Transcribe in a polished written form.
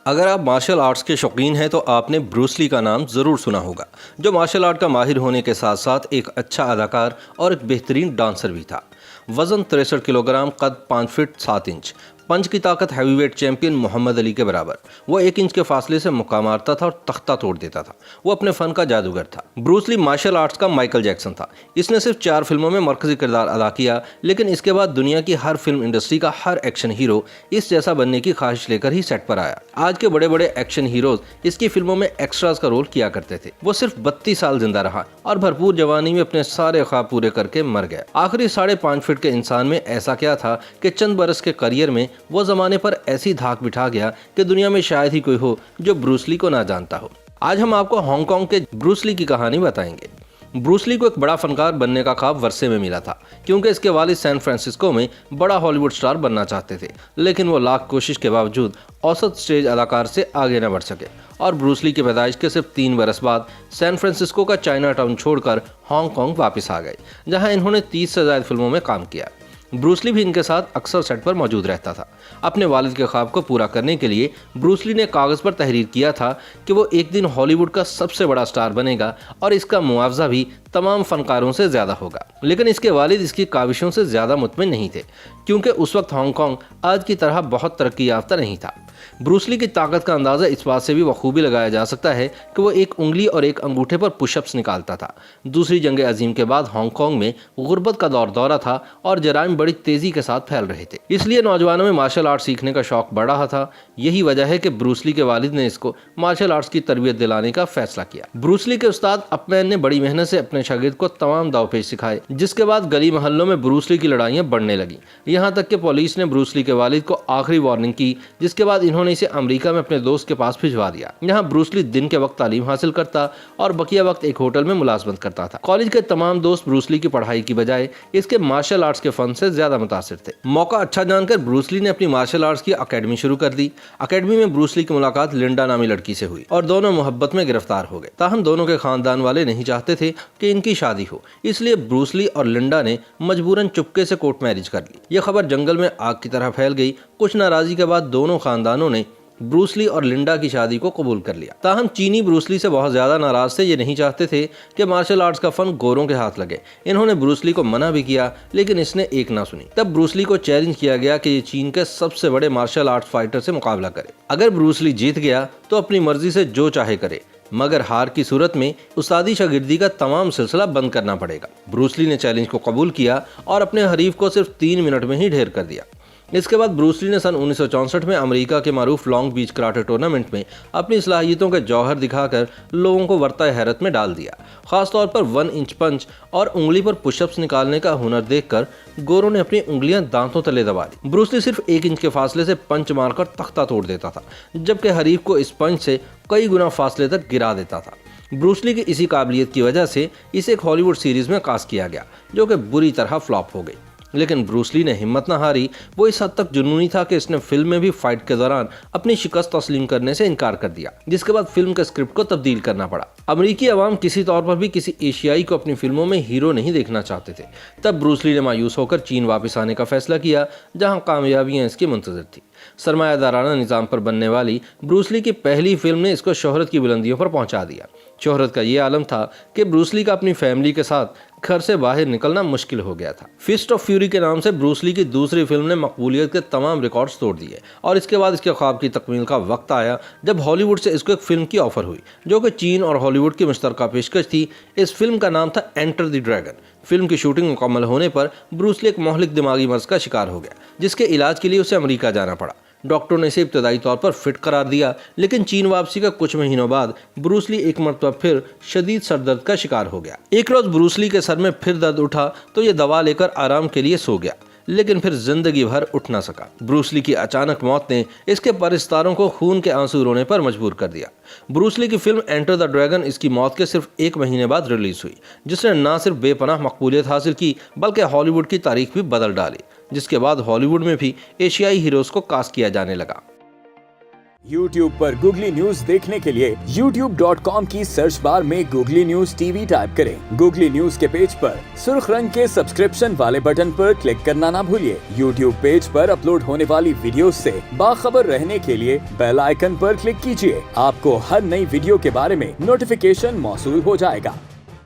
अगर आप martial arts के शौकीन हैं तो आपने ब्रूस ली का नाम ज़रूर सुना होगा, जो मार्शल आर्ट का माहिर होने के साथ साथ एक अच्छा अदाकार और एक बेहतरीन डांसर भी था। वज़न 63 किलोग्राम, कद 5 फीट 7 इंच, पंच की ताकत हैवीवेट चैंपियन मोहम्मद अली के बराबर। वो 1 इंच के फासले से मुक्का मारता था और तख्ता तोड़ देता था। वो अपने फ़न का जादूगर था। ब्रूस ली मार्शल आर्ट्स का माइकल जैक्सन था। इसने सिर्फ 4 फिल्मों में मरकजी किरदार अदा किया, लेकिन इसके बाद दुनिया की हर फिल्म इंडस्ट्री का हर एक्शन हीरो इस जैसा बनने की ख्वाहिश लेकर ही सेट पर आया। आज के बड़े बड़े एक्शन हीरोज इसकी फिल्मों में एक्स्ट्राज का रोल किया करते थे। वो सिर्फ 32 साल जिंदा रहा और भरपूर जवानी में अपने सारे ख्वाब पूरे करके मर गया। आखिरी 5.5 फीट के इंसान में ऐसा क्या था कि चंद बरस के करियर में वो जमाने पर ऐसी धाक बिठा गया कि दुनिया में शायद ही कोई हो जो ब्रूस ली को ना जानता हो। आज हम आपको हांगकांग के ब्रूस ली की कहानी बताएंगे। ब्रूस ली को एक बड़ा फनकार बनने का ख्वाब वर्षे में मिला था, क्योंकि इसके वालिद सैन फ्रांसिस्को में बड़ा हॉलीवुड स्टार बनना चाहते थे, लेकिन वो लाख कोशिश के बावजूद औसत स्टेज अदाकार से आगे न बढ़ सके और ब्रूस ली की पैदाइश के सिर्फ 3 बरस बाद सैन फ्रांसिस्को का चाइना टाउन छोड़कर हांगकांग वापस आ गए, जहां इन्होंने 30 से ज़्यादा फिल्मों में काम किया। ब्रूस ली भी इनके साथ अक्सर सेट पर मौजूद रहता था। अपने वालिद के ख्वाब को पूरा करने के लिए ब्रूस ली ने कागज़ पर तहरीर किया था कि वो एक दिन हॉलीवुड का सबसे बड़ा स्टार बनेगा और इसका मुआवजा भी तमाम फनकारों से ज़्यादा होगा। लेकिन इसके वालिद इसकी काविशों से ज़्यादा मुतमिन नहीं थे, क्योंकि उस वक्त हांगकांग आज की तरह बहुत तरक्की याफ्ता नहीं था। ब्रूस ली की ताकत का अंदाज़ा इस बात से भी बखूबी लगाया जा सकता है कि वो एक उंगली और एक अंगूठे पर पुशअप्स निकालता था। दूसरी जंग अजीम के बाद हांगकांग में गुर्बत का दौरा था और जराइम बड़ी तेज़ी के साथ फैल रहे थे, इसलिए नौजवानों में मार्शल आर्ट सीखने का शौक बढ़ रहा था। यही वजह है कि ब्रूस ली के वालिद ने इसको मार्शल आर्ट्स की तरबियत दिलाने का फैसला किया। ब्रूस ली के उस्ताद अपमैन ने बड़ी मेहनत से अपने शागिर्द को तमाम दावपेच सिखाए, जिसके बाद गली मोहल्लों में ब्रूस ली की लड़ाइयाँ बढ़ने लगी। यहाँ तक कि पुलिस ने ब्रूस ली के वालिद को आखिरी वार्निंग की, जिसके बाद इन्होंने इसे अमेरिका में अपने दोस्त के पास भिजवा दिया। यहाँ ब्रूस ली दिन के वक्त तालीम हासिल करता और बकिया वक्त एक होटल में मुलाजमत करता था। कॉलेज के तमाम दोस्त ब्रूस ली की पढ़ाई की बजाय इसके मार्शल आर्ट्स के फन से ज्यादा मुतासिर थे। मौका अच्छा जानकर ब्रूस ली ने अपनी मार्शल आर्ट्स की अकेडमी शुरू कर दी। अकेडमी में ब्रूस ली की मुलाकात लिंडा नामी लड़की से हुई और दोनों मोहब्बत में गिरफ्तार हो गए। ताहम दोनों के खानदान वाले नहीं चाहते थे कि इनकी शादी हो, इसलिए ब्रूस ली और लिंडा ने मजबूरन चुपके से कोर्ट मैरिज कर ली। यह खबर जंगल में आग की तरह फैल गई। कुछ नाराजगी के बाद दोनों खानदानों ने ब्रूस ली और लिंडा की शादी को कबूल कर लिया। ताहम चीनी ब्रूस ली से बहुत ज्यादा नाराज थे। ये नहीं चाहते थे कि मार्शल आर्ट्स का फन गोरों के हाथ लगे। इन्होंने ब्रूस ली को मना भी किया, लेकिन इसने एक ना सुनी। तब ब्रूस ली को चैलेंज किया गया कि ये चीन के सबसे बड़े मार्शल आर्ट्स फाइटर से मुकाबला करे। अगर ब्रूस ली जीत गया तो अपनी मर्जी से जो चाहे करे, मगर हार की सूरत में उस्तादी शागिर्दी का तमाम सिलसिला बंद करना पड़ेगा। ब्रूस ली ने चैलेंज को कबूल किया और अपने हरीफ को सिर्फ 3 मिनट में ही ढेर कर दिया। इसके बाद ब्रूस ली ने सन 1964 में अमेरिका के मारूफ लॉन्ग बीच कराटे टूर्नामेंट में अपनी सलाहियतों के जौहर दिखाकर लोगों को वर्ता हैरत में डाल दिया। खासतौर पर 1 इंच पंच और उंगली पर पुशअप्स निकालने का हुनर देखकर गोरों ने अपनी उंगलियां दांतों तले दबा ली। ब्रूस ली सिर्फ 1 इंच के फासले से पंच मारकर तख्ता तोड़ देता था, जबकि हरीफ को इस पंच से कई गुना फासले तक गिरा देता था। ब्रूस ली की इसी काबिलियत की वजह से इसे एक हॉलीवुड सीरीज में कास्ट किया गया, जो कि बुरी तरह फ्लॉप हो गई। लेकिन ब्रूस ली ने हिम्मत न हारी। वो इस हद तक जुनूनी था कि इसने फिल्म में भी फाइट के दौरान अपनी शिकस्त तस्लीम करने से इनकार कर दिया, जिसके बाद फिल्म के स्क्रिप्ट को तब्दील करना पड़ा। अमेरिकी अवाम किसी तौर पर भी किसी एशियाई को अपनी फिल्मों में हीरो नहीं देखना चाहते थे। तब ब्रूस ली ने मायूस होकर चीन वापस आने का फैसला किया, जहां कामयाबियां इसकी मुंतज़िर थी। सरमायादाराना निज़ाम पर बनने वाली ब्रूस ली की पहली फिल्म ने इसको शोहरत की बुलंदियों पर पहुंचा दिया। शोहरत का ये आलम था कि ब्रूस ली का अपनी फैमिली के साथ घर से बाहर निकलना मुश्किल हो गया था। फिस्ट ऑफ फ्यूरी के नाम से ब्रूस ली की दूसरी फिल्म ने मकबूलियत के तमाम रिकॉर्ड्स तोड़ दिए और इसके बाद इसके ख्वाब की तकमील का वक्त आया, जब हॉलीवुड से इसको एक फिल्म की ऑफर हुई, जो कि चीन और हॉलीवुड की मुश्तरका पेशकश थी। इस फिल्म का नाम था एंटर द ड्रैगन। फिल्म की शूटिंग मुकम्मल होने पर ब्रूस ली एक मोहलिक दिमागी मर्ज का शिकार हो गया, जिसके इलाज के लिए उसे अमेरिका जाना पड़ा। डॉक्टरों ने इसे इब्तदाई तौर पर फिट करार दिया, लेकिन चीन वापसी का कुछ महीनों बाद ब्रूस ली एक मरतबा फिर शदीद सरदर्द का शिकार हो गया। एक रोज ब्रूस ली के सर में फिर दर्द उठा तो ये दवा लेकर आराम के लिए सो गया, लेकिन फिर जिंदगी भर उठ ना सका। ब्रूस ली की अचानक मौत ने इसके परिस्तारों को खून के आंसू रोने पर मजबूर कर दिया। ब्रूस ली की फिल्म एंटर द ड्रैगन इसकी मौत के सिर्फ 1 महीने बाद रिलीज हुई, जिसने न सिर्फ बेपनाह मकबूलियत हासिल की, बल्कि हॉलीवुड की तारीख भी बदल डाली। जिसके बाद हॉलीवुड में भी एशियाई हीरोज को कास्ट किया जाने लगा। YouTube पर गूगली न्यूज देखने के लिए youtube.com की सर्च बार में गूगली न्यूज टीवी टाइप करें। गूगली न्यूज के पेज पर सुर्ख रंग के सब्सक्रिप्शन वाले बटन पर क्लिक करना ना भूलिए। YouTube पेज पर अपलोड होने वाली वीडियोस से बाखबर रहने के लिए बेल आइकन पर क्लिक कीजिए। आपको हर नई वीडियो के बारे में नोटिफिकेशन मौसूल हो जाएगा।